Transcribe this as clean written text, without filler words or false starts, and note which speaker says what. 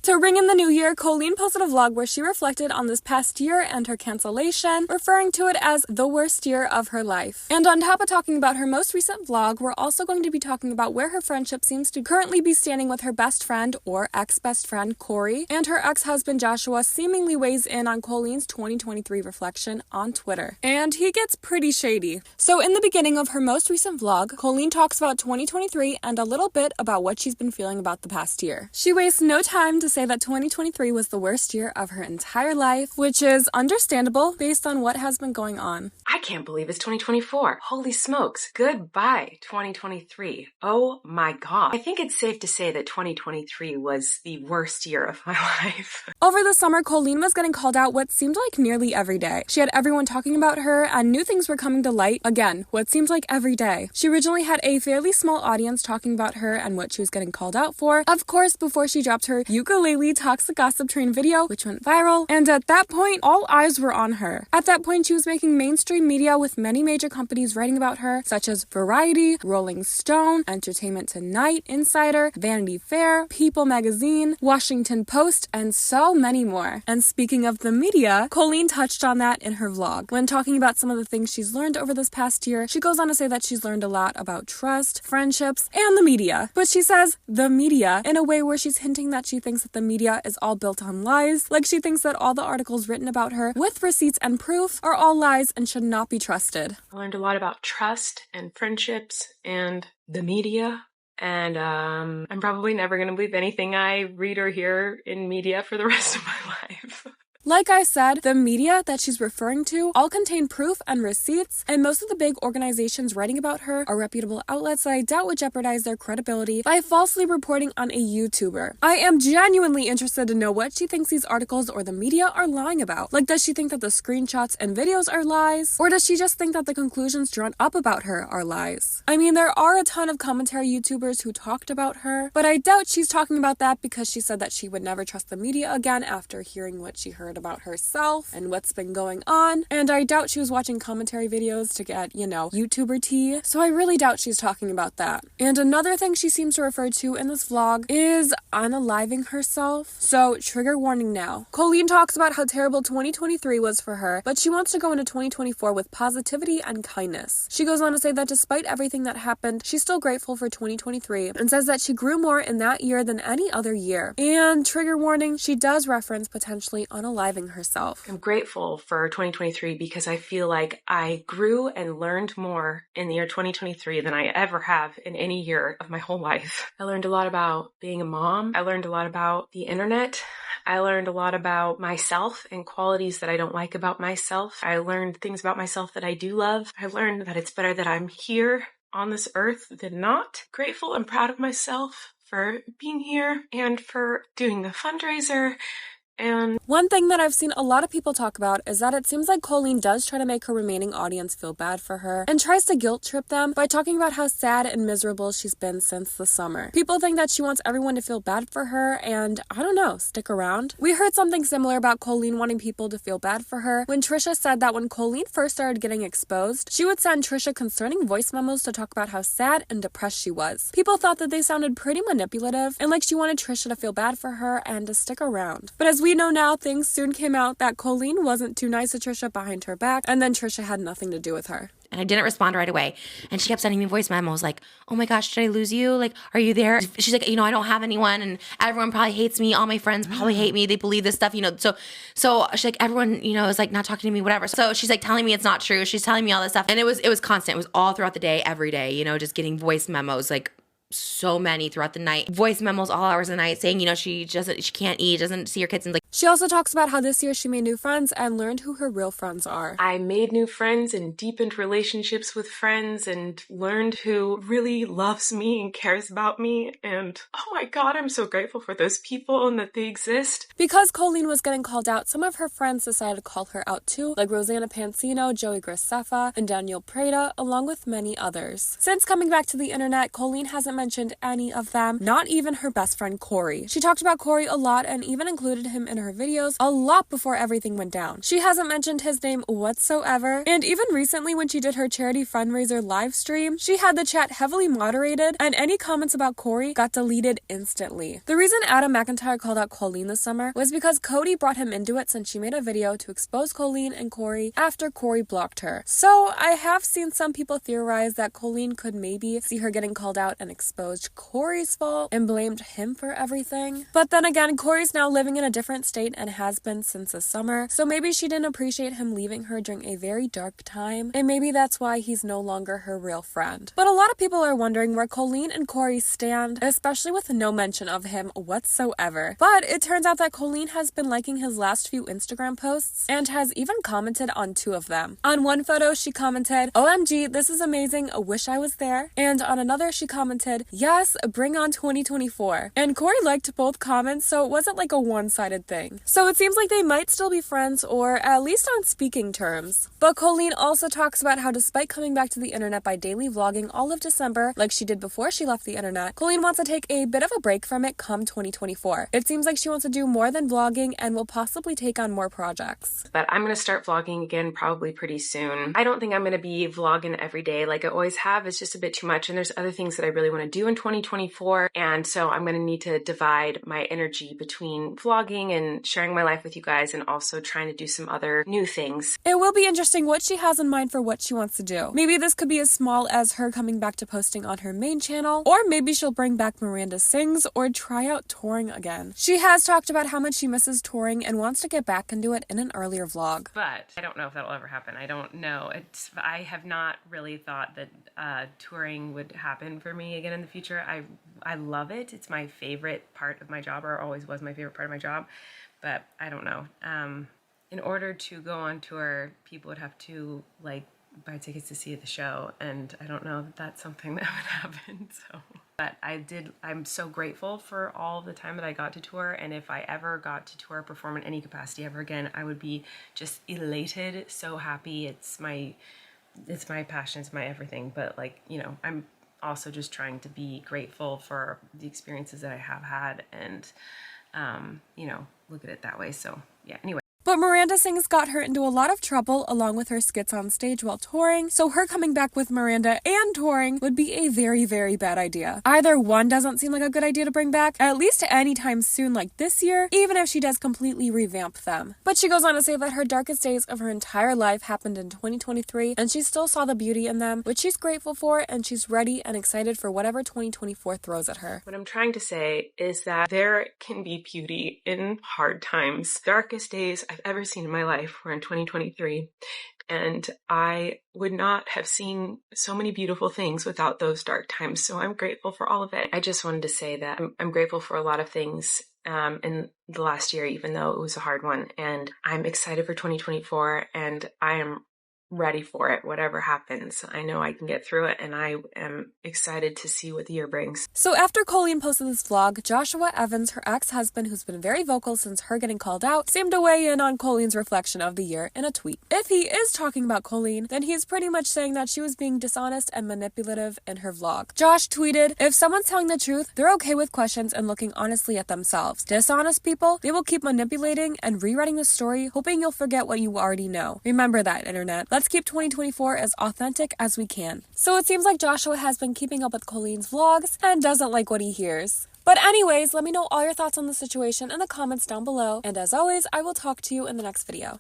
Speaker 1: To ring in the new year, Colleen posted a vlog where she reflected on this past year and her cancellation, referring to it as the worst year of her life. And on top of talking about her most recent vlog, we're also going to be talking about where her friendship seems to currently be standing with her best friend or ex-best friend Kory, and her ex-husband Joshua seemingly weighs in on Colleen's 2023 reflection on Twitter. And he gets pretty shady. So in the beginning of her most recent vlog, Colleen talks about 2023 and a little bit about what she's been feeling about the past year. She wastes no time to say that 2023 was the worst year of her entire life, which is understandable based on what has been going on.
Speaker 2: I can't believe it's 2024. Holy smokes. Goodbye, 2023. Oh my god. I think it's safe to say that 2023 was the worst year of my life.
Speaker 1: Over the summer, Colleen was getting called out what seemed like nearly every day. She had everyone talking about her, and new things were coming to light. Again, what seemed like every day. She originally had a fairly small audience talking about her and what she was getting called out for. Of course, before she dropped her ukulele toxic gossip train video, which went viral, and at that point, all eyes were on her. At that point, she was making mainstream media with many major companies writing about her, such as Variety, Rolling Stone, Entertainment Tonight, Insider, Vanity Fair, People Magazine, Washington Post, and so many more. And speaking of the media, Colleen touched on that in her vlog. When talking about some of the things she's learned over this past year, she goes on to say that she's learned a lot about trust, friendships, and the media. But she says the media in a way where she's hinting that she thinks that the media is all built on lies, like she thinks that all the articles written about her with receipts and proof are all lies and should not be trusted.
Speaker 2: I learned a lot about trust and friendships and the media. And I'm probably never going to believe anything I read or hear in media for the rest of my life.
Speaker 1: Like I said, the media that she's referring to all contain proof and receipts, and most of the big organizations writing about her are reputable outlets that I doubt would jeopardize their credibility by falsely reporting on a YouTuber. I am genuinely interested to know what she thinks these articles or the media are lying about. Like, does she think that the screenshots and videos are lies? Or does she just think that the conclusions drawn up about her are lies? I mean, there are a ton of commentary YouTubers who talked about her, but I doubt she's talking about that because she said that she would never trust the media again after hearing what she heard about herself and what's been going on, and I doubt she was watching commentary videos to get, YouTuber tea, so I really doubt she's talking about that. And another thing she seems to refer to in this vlog is unaliving herself. So, trigger warning now. Colleen talks about how terrible 2023 was for her, but she wants to go into 2024 with positivity and kindness. She goes on to say that despite everything that happened, she's still grateful for 2023, and says that she grew more in that year than any other year. And trigger warning, she does reference potentially unaliving herself.
Speaker 2: I'm grateful for 2023 because I feel like I grew and learned more in the year 2023 than I ever have in any year of my whole life. I learned a lot about being a mom. I learned a lot about the internet. I learned a lot about myself and qualities that I don't like about myself. I learned things about myself that I do love. I learned that it's better that I'm here on this earth than not. Grateful and proud of myself for being here and for doing the fundraiser. And
Speaker 1: one thing that I've seen a lot of people talk about is that it seems like Colleen does try to make her remaining audience feel bad for her and tries to guilt trip them by talking about how sad and miserable she's been since the summer. People think that she wants everyone to feel bad for her and, I don't know, stick around. We heard something similar about Colleen wanting people to feel bad for her when Trisha said that when Colleen first started getting exposed, she would send Trisha concerning voice memos to talk about how sad and depressed she was. People thought that they sounded pretty manipulative and like she wanted Trisha to feel bad for her and to stick around. But as we know now, things soon came out that Colleen wasn't too nice to Trisha behind her back, and then Trisha had nothing to do with her.
Speaker 3: And I didn't respond right away. And she kept sending me voice memos like, oh my gosh, did I lose you? Like, are you there? She's like, I don't have anyone and everyone probably hates me. All my friends probably hate me. They believe this stuff, So she's like, everyone, is like not talking to me, whatever. So she's like telling me it's not true. She's telling me all this stuff. And it was constant. It was all throughout the day, every day, just getting voice memos, like so many throughout the night, voice memos all hours of the night saying, she can't eat, doesn't see her kids, and like.
Speaker 1: She also talks about how this year she made new friends and learned who her real friends are.
Speaker 2: I made new friends and deepened relationships with friends and learned who really loves me and cares about me. And oh my God, I'm so grateful for those people and that they exist.
Speaker 1: Because Colleen was getting called out, some of her friends decided to call her out too, like Rosanna Pansino, Joey Graceffa, and Daniel Prada, along with many others. Since coming back to the internet, Colleen hasn't mentioned any of them, not even her best friend Kory. She talked about Kory a lot and even included him in her videos a lot before everything went down. She hasn't mentioned his name whatsoever, and even recently when she did her charity fundraiser live stream, she had the chat heavily moderated, and any comments about Kory got deleted instantly. The reason Adam McIntyre called out Colleen this summer was because Cody brought him into it since she made a video to expose Colleen and Corey after Kory blocked her. So I have seen some people theorize that Colleen could maybe see her getting called out and exposed Kory's fault and blamed him for everything. But then again, Kory's now living in a different state and has been since the summer, so maybe she didn't appreciate him leaving her during a very dark time, and maybe that's why he's no longer her real friend. But a lot of people are wondering where Colleen and Corey stand, especially with no mention of him whatsoever. But it turns out that Colleen has been liking his last few Instagram posts and has even commented on 2 of them. On one photo, she commented, "OMG, this is amazing, I wish I was there." And on another, she commented, "Yes, bring on 2024. And Corey liked both comments, so it wasn't like a one-sided thing. So it seems like they might still be friends, or at least on speaking terms. But Colleen also talks about how despite coming back to the internet by daily vlogging all of December, like she did before she left the internet, Colleen wants to take a bit of a break from it come 2024. It seems like she wants to do more than vlogging and will possibly take on more projects.
Speaker 2: But I'm going to start vlogging again probably pretty soon. I don't think I'm going to be vlogging every day like I always have. It's just a bit too much, and there's other things that I really want to do in 2024, and so I'm going to need to divide my energy between vlogging and sharing my life with you guys and also trying to do some other new things.
Speaker 1: It will be interesting what she has in mind for what she wants to do. Maybe this could be as small as her coming back to posting on her main channel, or maybe she'll bring back Miranda Sings or try out touring again. She has talked about how much she misses touring and wants to get back into it in an earlier vlog.
Speaker 2: But I don't know if that'll ever happen. I don't know. I have not really thought that touring would happen for me again in the future. I love it. It's my favorite part of my job, or always was my favorite part of my job. But I don't know. In order to go on tour, people would have to like buy tickets to see the show, and I don't know that that's something that would happen. So, but I'm so grateful for all the time that I got to tour, and if I ever got to tour or perform in any capacity ever again, I would be just elated, so happy. It's my passion, it's my everything. But like, you know, I'm also just trying to be grateful for the experiences that I have had, and you know, look at it that way. So yeah, anyway.
Speaker 1: But Miranda Sings got her into a lot of trouble along with her skits on stage while touring, so her coming back with Miranda and touring would be a very, very bad idea. Either one doesn't seem like a good idea to bring back, at least anytime soon like this year, even if she does completely revamp them. But she goes on to say that her darkest days of her entire life happened in 2023, and she still saw the beauty in them, which she's grateful for, and she's ready and excited for whatever 2024 throws at her.
Speaker 2: What I'm trying to say is that there can be beauty in hard times. Darkest days I've ever seen in my life were in 2023, and I would not have seen so many beautiful things without those dark times, so I'm grateful for all of it. I just wanted to say that I'm grateful for a lot of things in the last year, even though it was a hard one, and I'm excited for 2024, and I am ready for it, whatever happens. I know I can get through it, and I am excited to see what the year brings.
Speaker 1: So after Colleen posted this vlog, Joshua Evans, her ex-husband, who's been very vocal since her getting called out, seemed to weigh in on Colleen's reflection of the year in a tweet. If he is talking about Colleen, then he is pretty much saying that she was being dishonest and manipulative in her vlog. Josh tweeted, "If someone's telling the truth, they're okay with questions and looking honestly at themselves. Dishonest people, they will keep manipulating and rewriting the story, hoping you'll forget what you already know. Remember that, internet. Let's keep 2024 as authentic as we can." So it seems like Joshua has been keeping up with Colleen's vlogs and doesn't like what he hears. But anyways, let me know all your thoughts on the situation in the comments down below, and as always, I will talk to you in the next video.